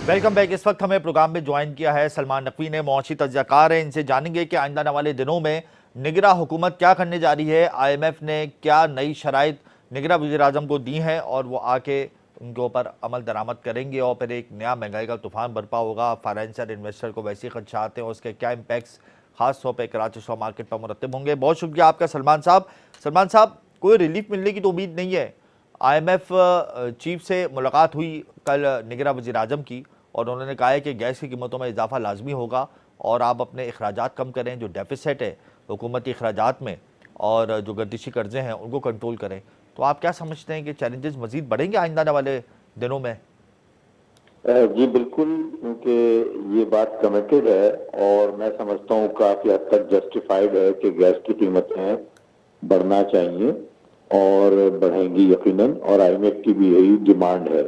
Welcome back. इस वक्त हमें प्रोग्राम में ज्वाइन किया है सलमान नकवी ने, मुआशी तज्ज़ियाकार हैं। इनसे जानेंगे कि आइंदा आने वाले दिनों में निगरां हुकूमत क्या करने जा रही है, IMF ने क्या नई शराइत निगरां वज़ीर आज़म को दी हैं और वो आके उनके ऊपर अमल दरामद करेंगे और फिर एक नया महंगाई का तूफान बरपा होगा। फाइनेंशियल इन्वेस्टर को वैसे ही खदशात हैं और उसके क्या इम्पैक्ट्स खास तौर पर कराची स्टॉक मार्केट पर मुरतब होंगे। बहुत शुक्रिया आपका सलमान साहब। सलमान साहब, कोई रिलीफ मिलने की तो उम्मीद नहीं है। IMF चीफ से मुलाकात हुई कल निगरां वज़ीर आज़म की और उन्होंने कहा है कि गैस की कीमतों में इजाफा लाजमी होगा और आप अपने अखराजात कम करें, जो डेफिसिट है हुकूमती अखराजात में और जो गर्दिशी कर्जे हैं उनको कंट्रोल करें। तो आप क्या समझते हैं कि चैलेंजेस मजीद बढ़ेंगे आइंदा आने वाले दिनों में? जी बिल्कुल, क्योंकि ये बात कमिटेड है और मैं समझता हूँ काफी हद तक जस्टिफाइड है कि गैस की कीमतें बढ़ना चाहिए और बढ़ेंगी यकीनन, और IMF की भी यही डिमांड है।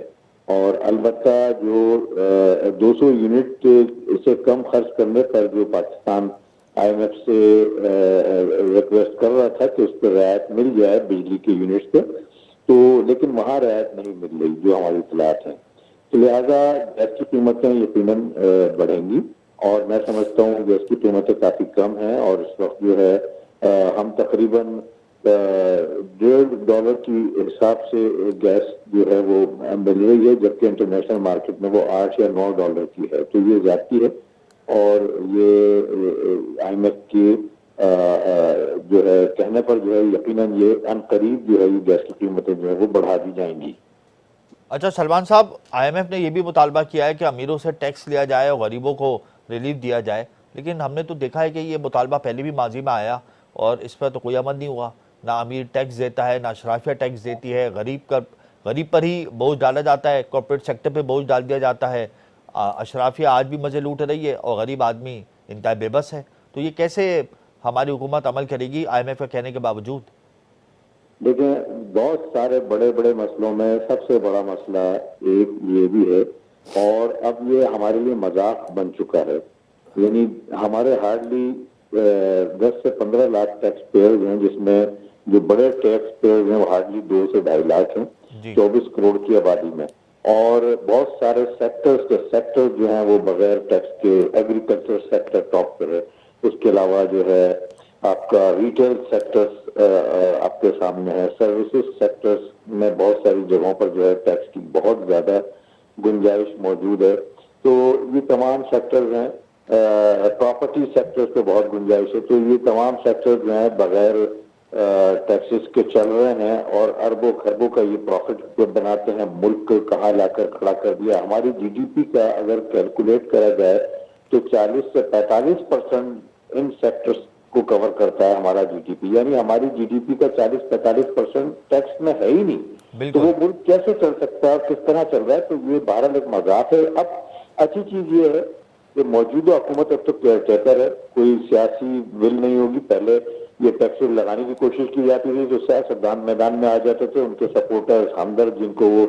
और अलबत्ता जो 200 यूनिट से कम खर्च करने पर जो पाकिस्तान IMF से रिक्वेस्ट कर रहा था कि उस पर रियायत मिल जाए बिजली के यूनिट पे, तो लेकिन वहाँ रियायत नहीं मिल रही जो हमारी इतलात है। तो लिहाजा गैस की कीमतें यकीनन बढ़ेंगी और मैं समझता हूँ गैस की कीमतें काफी कम हैं और इस वक्त जो है हम तकरीबन $1.5 की हिसाब से गैस जो है वो मिल रही है, जबकि इंटरनेशनल मार्केट में वो $8 या $9 की है। तो ये ज्यादती है और ये IMF की जो है कहने पर जो है यकीनन ये अनकरीब जो है ये गैस की कीमतें जो है वो बढ़ा दी जाएंगी। अच्छा सलमान साहब, IMF ने यह भी मुतालबा किया है कि अमीरों से टैक्स लिया जाए और गरीबों को रिलीफ दिया जाए, लेकिन हमने तो देखा है कि ये मुतालबा पहले भी माजी में आया और इस पर तो कोई अमल नहीं हुआ। ना अमीर टैक्स देता है, ना अशराफिया टैक्स देती है, गरीब पर ही बोझ डाला जाता है, कॉर्पोरेट सेक्टर पे बोझ डाल दिया जाता है। अशराफिया आज भी मजे लूट रही है और गरीब आदमी इंतहा बेबस है। तो ये कैसे हमारी हुकूमत अमल करेगी IMF के कहने के बावजूद? देखिए, बहुत सारे बड़े बड़े मसलों में सबसे बड़ा मसला एक ये भी है, और अब ये हमारे लिए मजाक बन चुका है। यानी हमारे हार्डली 10 से 15 लाख टैक्स पेयर्स हैं, जिसमें जो बड़े टैक्स पेयर्स हैं वो हार्डली 2 से 2.5 लाख हैं 24 करोड़ की आबादी में। और बहुत सारे सेक्टर्स जो हैं वो बगैर टैक्स के, एग्रीकल्चर सेक्टर टॉप पर है, उसके अलावा जो है आपका रिटेल सेक्टर्स आपके सामने है, सर्विसेज सेक्टर्स में बहुत सारी जगहों पर जो है टैक्स की बहुत ज्यादा गुंजाइश मौजूद है। तो ये तमाम सेक्टर्स हैं, प्रॉपर्टी सेक्टर्स पे बहुत गुंजाइश है। तो ये तमाम सेक्टर्स जो हैं बगैर टैक्सेस के चल रहे हैं और अरबों खरबों का ये प्रॉफिट बनाते हैं। मुल्क कहाँ लाकर खड़ा कर दिया। हमारी GDP का अगर कैलकुलेट करा जाए तो 40 से 45% इन सेक्टर्स को कवर करता है हमारा GDP। यानी हमारी GDP का 40-45% टैक्स में है ही नहीं। तो वो मुल्क कैसे चल सकता है, किस तरह चल रहा है? तो ये बहरहाल एक मजाक है। अब अच्छी चीज ये है कि मौजूदा हुकूमत अब तो कहकर है, कोई सियासी विल नहीं होगी। पहले ये टैक्स लगाने की कोशिश की जाती थी, जो सियासतदान मैदान में आ जाते थे, उनके सपोर्टर्स, हमदर्द, जिनको वो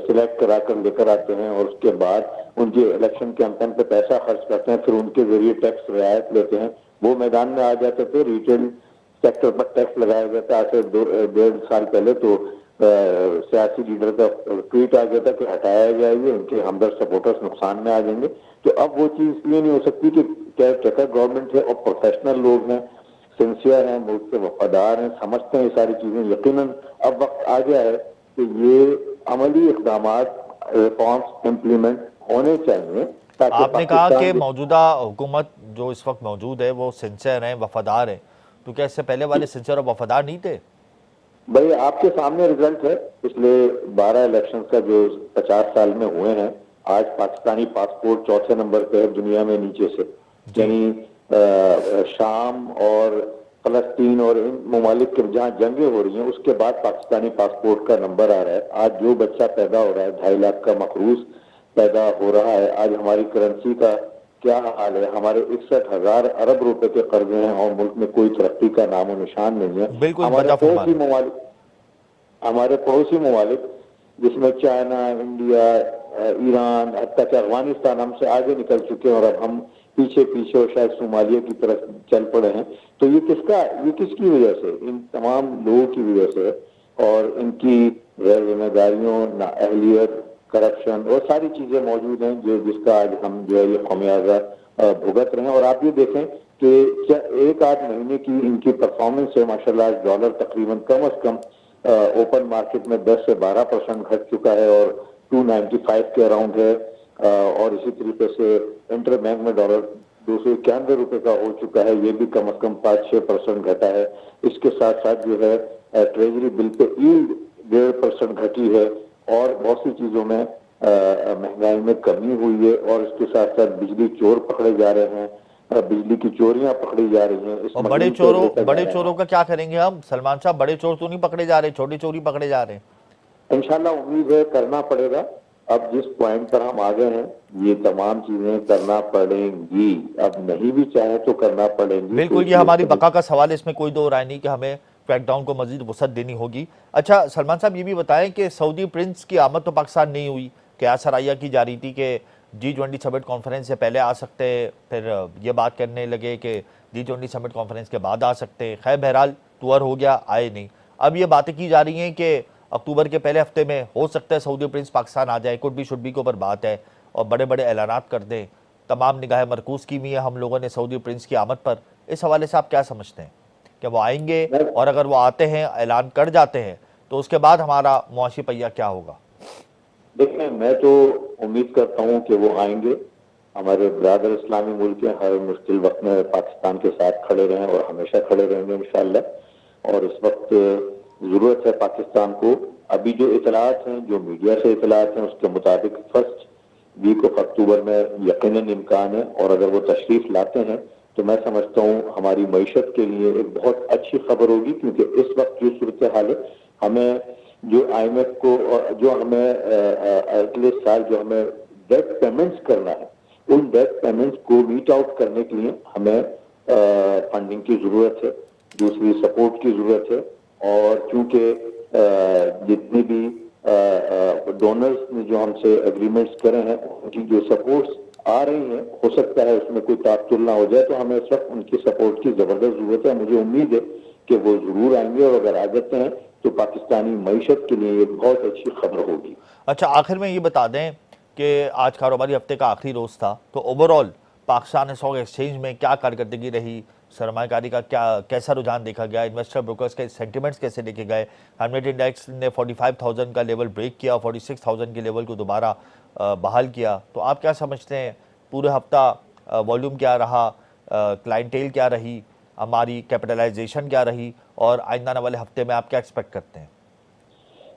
सिलेक्ट करा कर लेकर आते हैं और उसके बाद उनके इलेक्शन कैंपेन पे पैसा खर्च करते हैं, फिर उनके जरिए टैक्स रियायत लेते हैं, वो मैदान में आ जाते थे। रिटेल सेक्टर पर टैक्स लगाया गया था आज से 1.5 साल पहले, तो सियासी लीडर का ट्वीट आ गया था कि हटाया जाएगा, उनके हमदर्द सपोर्टर्स नुकसान में आ जाएंगे। तो अब वो चीज इसलिए नहीं हो सकती कि क्या गवर्नमेंट है और प्रोफेशनल लोग हैं, सिंसियर हैं, मुल्क से वफादार हैं, समझते हैं ये सारी चीजें। यकीनन अब वक्त आ गया है कि ये अमली इक़दामात, रिफॉर्म्स इम्प्लीमेंट होने चाहिए। आपने कहा कि मौजूदा हुकूमत जो इस वक्त मौजूद है वो सिंसियर हैं, वफादार हैं, तो क्या इससे पहले वाले सिंसियर और वफादार नहीं थे? भाई आपके सामने रिजल्ट है पिछले 12 इलेक्शन का जो 50 साल में हुए हैं। आज पाकिस्तानी पासपोर्ट चौथे नंबर पे है दुनिया में नीचे से। यानी शाम और फलस्तीन और इन ममालिक के जहाँ जंगें हो रही हैं उसके बाद पाकिस्तानी पासपोर्ट का नंबर आ रहा है। आज जो बच्चा पैदा हो रहा है 2.5 लाख का मखरूज पैदा हो रहा है। आज हमारी करेंसी का क्या हाल है? हमारे 61,000 अरब रुपए के कर्जे हैं और मुल्क में कोई तरक्की का नामो निशान नहीं है। हमारे पड़ोसी ममालिक जिसमें चाइना, इंडिया, ईरान, हत्ता कि अफगानिस्तान हमसे आगे निकल चुके हैं और अब हम पीछे पीछे और शायद सोमालिया की तरफ चल पड़े हैं। तो ये किसकी वजह से? इन तमाम लोगों की वजह से और इनकी गैर जिम्मेदारियों, नाअहलियत کرپشن اور ساری چیزیں موجود ہیں جس کا آج ہم جو ہے یہ خمیازہ بھگت رہے ہیں. اور آپ یہ دیکھیں کہ ایک آدھ مہینے کی ان کی پرفارمنس ہے ماشاءاللہ. آج ڈالر تقریباً کم از کم اوپن مارکیٹ میں 10 سے 12% گھٹ چکا ہے اور 295 کے اراؤنڈ ہے. اور اسی طریقے سے انٹر بینک میں ڈالر 291 روپے کا ہو چکا ہے, یہ بھی کم از کم 5-6% گھٹا ہے. اس کے ساتھ ساتھ جو ہے ٹریجری بل پہ ایلڈ 1.5% گھٹی ہے اور بہت سی چیزوں میں مہنگائی میں کمی ہوئی ہے. اور اس کے ساتھ ساتھ بجلی چور پکڑے جا رہے ہیں, بجلی کی چوریاں پکڑی جا رہی ہیں. اور بڑے چوروں کا کیا کریں گے ہم سلمان صاحب؟ بڑے چور تو نہیں پکڑے جا رہے, چھوٹے چوری پکڑے جا رہے ہیں. انشاءاللہ امید ہے کرنا پڑے گا. اب جس پوائنٹ پر ہم آگے ہیں یہ تمام چیزیں کرنا پڑیں گی. اب نہیں بھی چاہیں تو کرنا پڑیں گی. بالکل, یہ ہماری بقا کا سوال ہے, اس میں کوئی دو رائے نہیں کہ ہمیں کریک ڈاؤن کو مزید وسعت دینی ہوگی. اچھا سلمان صاحب, یہ بھی بتائیں کہ سعودی پرنس کی آمد تو پاکستان نہیں ہوئی. قیاس سرایہ کی جا رہی تھی کہ G20 سمٹ کانفرنس سے پہلے آ سکتے, پھر یہ بات کرنے لگے کہ G20 سمٹ کانفرنس کے بعد آ سکتے. خیر بہرحال ٹور ہو گیا, آئے نہیں. اب یہ باتیں کی جا رہی ہیں کہ اکتوبر کے پہلے ہفتے میں ہو سکتا ہے سعودی پرنس پاکستان آ جائے. کڈ بی شڈ بی کے اوپر بات ہے اور بڑے بڑے اعلانات کر دیں. تمام نگاہیں مرکوز کی ہوئی ہیں ہم لوگوں نے سعودی پرنس کی آمد پر. اس حوالے سے آپ کیا سمجھتے ہیں کہ وہ آئیں گے, اور اگر وہ آتے ہیں اعلان کر جاتے ہیں تو اس کے بعد ہمارا معاشی پہیہ کیا ہوگا؟ دیکھیں, میں تو امید کرتا ہوں کہ وہ آئیں گے. ہمارے برادر اسلامی ملک ہیں, ہر مشکل وقت میں پاکستان کے ساتھ کھڑے رہیں اور ہمیشہ کھڑے رہیں گے انشاءاللہ. اور اس وقت ضرورت ہے پاکستان کو. ابھی جو اطلاعات ہیں, جو میڈیا سے اطلاعات ہیں, اس کے مطابق فرسٹ ویک آف اکتوبر میں یقیناً امکان ہے. اور اگر وہ تشریف لاتے ہیں تو میں سمجھتا ہوں ہماری معیشت کے لیے ایک بہت اچھی خبر ہوگی. کیونکہ اس وقت جو صورتحال ہے, ہمیں جو IMF کو جو ہمیں اگلے سال جو ہمیں ڈیٹ پیمنٹس کرنا ہے, ان ڈیٹ پیمنٹس کو میٹ آؤٹ کرنے کے لیے ہمیں فنڈنگ کی ضرورت ہے, دوسری سپورٹ کی ضرورت ہے. اور چونکہ جتنی بھی ڈونرز نے جو ہم سے اگریمنٹس کرے ہیں, ان کی جو سپورٹس آ رہی ہیں, ہو سکتا ہے اس میں کوئی تعطل نہ ہو جائے, تو ہمیں اس وقت ان کی سپورٹ کی زبردست ضرورت ہے. مجھے امید ہے کہ وہ ضرور آئیں گے, اور اگر آ جاتے ہیں تو پاکستانی معیشت کے لیے یہ بہت اچھی خبر ہوگی. اچھا آخر میں یہ بتا دیں کہ آج کاروباری ہفتے کا آخری روز تھا, تو اوورآل پاکستان اسٹاک ایکسچینج میں کیا کارکردگی رہی, سرمایہ کاری کا کیسا رجحان دیکھا گیا, انویسٹر بروکرز کے سینٹیمنٹس کیسے دیکھے گئے؟ ہیملیٹ انڈیکس نے 45,000 کا لیول بریک کیا, 46,000 کے لیول کو دوبارہ بحال کیا. تو آپ کیا سمجھتے ہیں پورے ہفتہ والیوم کیا رہا, کلائنٹیل کیا رہی, ہماری کیپٹلائزیشن کیا رہی, اور آئندہ آنے والے ہفتے میں آپ کیا ایکسپیکٹ کرتے ہیں؟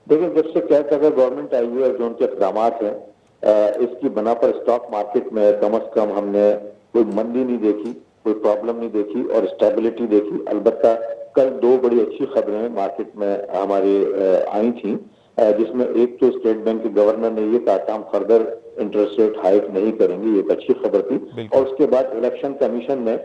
دیکھیں, جب سے کیا اگر گورنمنٹ آئی ہوئی ہے, جو ان کے اقدامات ہیں, اس کی بنا پر اسٹاک مارکیٹ میں کم از کم ہم نے کوئی مندی نہیں دیکھی, کوئی پرابلم نہیں دیکھی, اور اسٹیبلٹی دیکھی. البتہ کل دو بڑی اچھی خبریں مارکیٹ میں ہماری آئی تھیں, جس میں ایک تو اسٹیٹ بینک کے گورنر نے یہ کہا تھا ہم فردر انٹرسٹ ریٹ ہائیک نہیں کریں گے, یہ ایک اچھی خبر تھی. اور اس کے بعد الیکشن کمیشن نے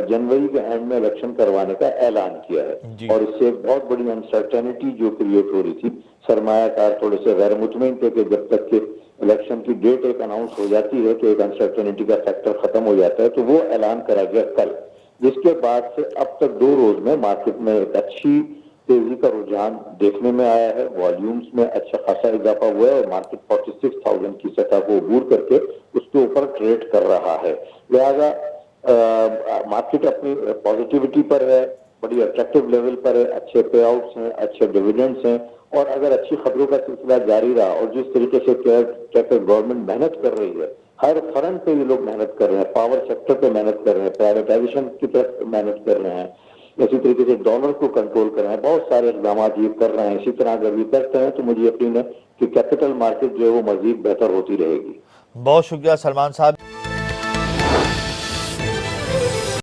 جنوری کے اینڈ میں الیکشن کروانے کا اعلان کیا ہے. اور اس سے ایک بہت بڑی انسرٹینٹی جو کریٹ ہو رہی تھی, سرمایہ کار تھوڑے سے غیر مطمئن تھے کہ جب تک کہ الیکشن کی ڈیٹ ایک اناؤنس ہو جاتی ہے تو ایک انسرٹینٹی کا فیکٹر ختم ہو جاتا ہے. تو وہ اعلان کرا گیا کل, جس کے بعد سے اب تک 2 روز میں مارکیٹ میں ایک اچھی تیزی کا رجحان دیکھنے میں آیا ہے. والیومز میں اچھا خاصا اضافہ ہوا ہے, اور مارکیٹ 46,000 کی سطح کو عبور کر کے اس کے اوپر ٹریڈ کر رہا ہے. لہذا مارکیٹ اپنی پازیٹیوٹی پر ہے, بڑی اٹریکٹیو لیول پر ہے, اچھے پے آؤٹس ہیں, اچھے ڈیویڈنڈس ہیں. اور اگر اچھی خبروں کا سلسلہ جاری رہا, اور جس طریقے سے گورنمنٹ محنت کر رہی ہے, ہر فرنٹ پہ یہ لوگ محنت کر رہے ہیں, پاور سیکٹر پہ محنت کر رہے ہیں, پرائیویٹائزیشن کی طرف محنت کر رہے ہیں, اسی طریقے سے ڈالر کو کنٹرول کر رہے ہیں, بہت سارے اقدامات یہ کر رہے ہیں. اسی طرح اگر یہ کرتے ہیں تو مجھے یقین ہے کہ کیپٹل مارکیٹ جو ہے وہ مزید بہتر ہوتی رہے گی. بہت شکریہ سلمان صاحب.